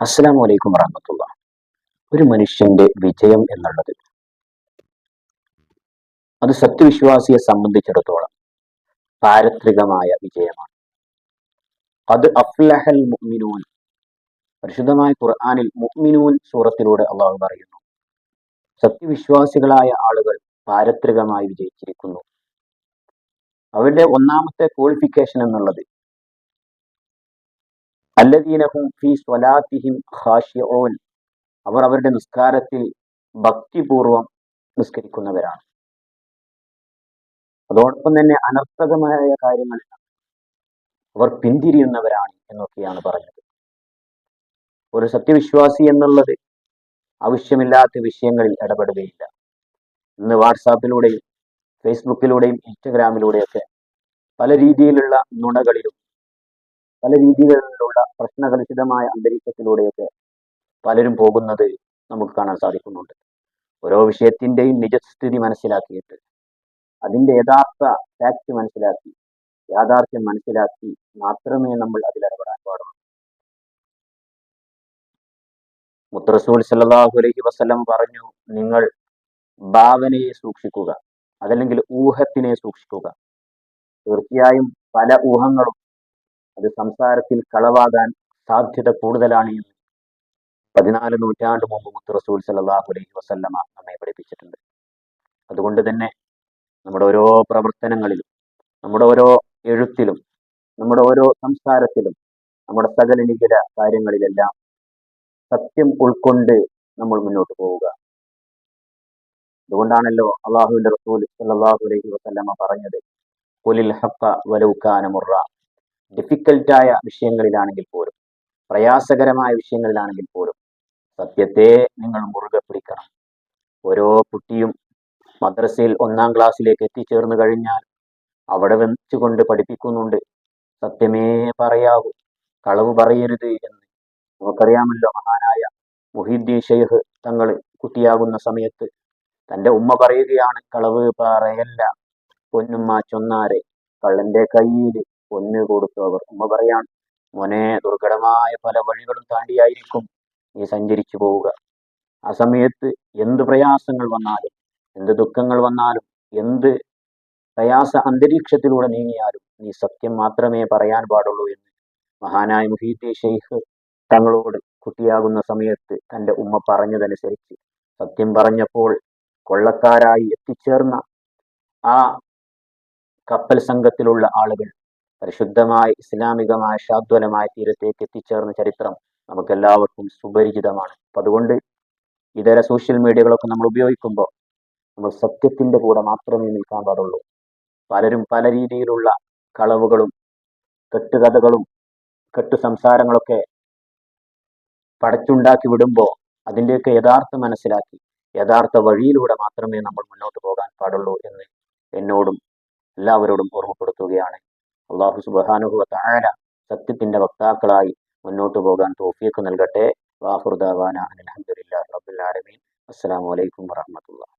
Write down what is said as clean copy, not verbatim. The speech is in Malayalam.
അസ്സലാമു അലൈക്കും വറഹ്മത്തുള്ളാഹി. ഒരു മനുഷ്യന്റെ വിജയം എന്നുള്ളത് അത് സത്യവിശ്വാസിയെ സംബന്ധിച്ചിടത്തോളം പാരത്രികമായ വിജയമാണ്. അത് അഫ്ലഹൽ മുഅ്മിനൂൻ, പരിശുദ്ധമായ ഖുർആനിൽ മുഅ്മിനൂൻ സൂറത്തിലൂടെ അള്ളാഹു പറയുന്നു, സത്യവിശ്വാസികളായ ആളുകൾ പാരത്രികമായി വിജയിച്ചിരിക്കുന്നു. അവരുടെ ഒന്നാമത്തെ ക്വാളിഫിക്കേഷൻ എന്നുള്ളത് അല്ലദീന ഹും ഫീ സ്വലാത്തിഹിം ഖാശിഊൻ, അവർ അവരുടെ നിസ്കാരത്തിൽ ഭക്തിപൂർവം നിസ്കരിക്കുന്നവരാണ്. അതോടൊപ്പം തന്നെ അനർത്ഥകമായ കാര്യങ്ങൾ അവർ പിന്തിരിയുന്നവരാണ് എന്നൊക്കെയാണ് പറഞ്ഞത്. ഒരു സത്യവിശ്വാസി എന്നുള്ളത് ആവശ്യമില്ലാത്ത വിഷയങ്ങളിൽ ഇടപെടുകയില്ല. ഇന്ന് വാട്സാപ്പിലൂടെയും ഫേസ്ബുക്കിലൂടെയും ഇൻസ്റ്റഗ്രാമിലൂടെയൊക്കെ പല രീതിയിലുള്ള നുണകളിലും പല രീതികളിലുള്ള പ്രശ്നകലുഷിതമായ അന്തരീക്ഷത്തിലൂടെയൊക്കെ പലരും പോകുന്നത് നമുക്ക് കാണാൻ സാധിക്കുന്നുണ്ട്. ഓരോ വിഷയത്തിന്റെയും നിജസ്ഥിതി മനസ്സിലാക്കിയിട്ട് അതിന്റെ യഥാർത്ഥ ഫാക്ട് മനസ്സിലാക്കി യാഥാർത്ഥ്യം മനസ്സിലാക്കി മാത്രമേ നമ്മൾ അതിലിടപെടാൻ പാടുള്ളൂ. മുത്തറസൂൽ സല്ലല്ലാഹു അലൈഹി വസല്ലം പറഞ്ഞു, നിങ്ങൾ ഭാവനയെ സൂക്ഷിക്കുക, അതല്ലെങ്കിൽ ഊഹത്തിനെ സൂക്ഷിക്കുക. തീർച്ചയായും പല ഊഹങ്ങളും അത് സംസാരത്തിൽ കളവാകാൻ സാധ്യത കൂടുതലാണ് എന്ന് 14 നൂറ്റാണ്ട് മുമ്പ് മുത്തറസൂൽ സല്ലല്ലാഹു അലൈഹി വസല്ലമ നമ്മെ പഠിപ്പിച്ചിട്ടുണ്ട്. അതുകൊണ്ട് തന്നെ നമ്മുടെ ഓരോ പ്രവർത്തനങ്ങളിലും, നമ്മുടെ ഓരോ എഴുത്തിലും, നമ്മുടെ ഓരോ സംസാരത്തിലും, നമ്മുടെ സകല നികല കാര്യങ്ങളിലെല്ലാം സത്യം ഉൾക്കൊണ്ട് നമ്മൾ മുന്നോട്ട് പോവുക. അതുകൊണ്ടാണല്ലോ അള്ളാഹുവിന്റെ റസൂൽ സല്ലല്ലാഹു അലൈഹി വസല്ലമ പറഞ്ഞത്, ഖുലിൽ ഹഖ വലൗ കാന മുറ. ഡിഫിക്കൽട്ടായ വിഷയങ്ങളിലാണെങ്കിൽ പോലും, പ്രയാസകരമായ വിഷയങ്ങളിലാണെങ്കിൽ പോലും സത്യത്തെ നിങ്ങൾ മുറുകെ പിടിക്കണം. ഓരോ കുട്ടിയും മദ്രസയിൽ 1-ാം ക്ലാസ്സിലേക്ക് എത്തിച്ചേർന്ന് കഴിഞ്ഞാൽ അവിടെ വെച്ചുകൊണ്ട് പഠിപ്പിക്കുന്നുണ്ട്, സത്യമേ പറയാവൂ, കളവ് പറയരുത് എന്ന്. നമുക്കറിയാമല്ലോ, മഹാനായ മുഹീദ്ദീൻ ഷെയ്ഖ് തങ്ങൾ കുട്ടിയാകുന്ന സമയത്ത് തന്റെ ഉമ്മ പറയുകയാണ്, കളവ് പറയല്ല പൊന്നുമ്മ ചൊന്നാരെ, കള്ളന്റെ കയ്യിൽ പൊന്ന് കൊടുത്തവർ. ഉമ്മ പറയാണ്, മോനെ, ദുർഘടമായ പല വഴികളും താണ്ടിയായിരിക്കും നീ സഞ്ചരിച്ചു പോവുക. ആ സമയത്ത് എന്ത് പ്രയാസങ്ങൾ വന്നാലും, എന്ത് ദുഃഖങ്ങൾ വന്നാലും, എന്ത് പ്രയാസ അന്തരീക്ഷത്തിലൂടെ നീങ്ങിയാലും നീ സത്യം മാത്രമേ പറയാൻ പാടുള്ളൂ എന്ന് മഹാനായ മുഹീദ്ദീൻ ഷെയ്ഖ് തങ്ങളോട് കുട്ടിയാകുന്ന സമയത്ത് തന്റെ ഉമ്മ പറഞ്ഞതനുസരിച്ച് സത്യം പറഞ്ഞപ്പോൾ കൊള്ളക്കാരായി എത്തിച്ചേർന്ന ആ കപ്പൽ സംഘത്തിലുള്ള ആളുകൾ പരിശുദ്ധമായ ഇസ്ലാമികമായ ശാദ്വലമായ തീരത്തേക്ക് എത്തിച്ചേർന്ന ചരിത്രം നമുക്കെല്ലാവർക്കും സുപരിചിതമാണ്. അപ്പൊ അതുകൊണ്ട് ഇതര സോഷ്യൽ മീഡിയകളൊക്കെ നമ്മൾ ഉപയോഗിക്കുമ്പോൾ നമ്മൾ സത്യത്തിന്റെ കൂടെ മാത്രമേ നിൽക്കാൻ പാടുള്ളൂ. പലരും പല രീതിയിലുള്ള കളവുകളും കെട്ടുകഥകളും കെട്ടു സംസാരങ്ങളൊക്കെ പടച്ചുണ്ടാക്കി വിടുമ്പോൾ അതിൻ്റെയൊക്കെ യഥാർത്ഥം മനസ്സിലാക്കി യഥാർത്ഥ വഴിയിലൂടെ മാത്രമേ നമ്മൾ മുന്നോട്ട് പോകാൻ പാടുള്ളൂ എന്ന് എന്നോടും എല്ലാവരോടും ഓർമ്മപ്പെടുത്തുകയാണ്. അല്ലാഹു സുബ്ഹാനഹു വ തആല സത്യത്തിന്റെ വക്താക്കളായി മുന്നോട്ട് പോകാൻ തൗഫീഖ് നൽകട്ടെ. വാഖിറു ദഅവാന അൽഹംദുലില്ലാഹി റബ്ബിൽ ആലമീൻ. അസ്സലാമു അലൈക്കും വറഹ്മത്തുള്ളാഹി.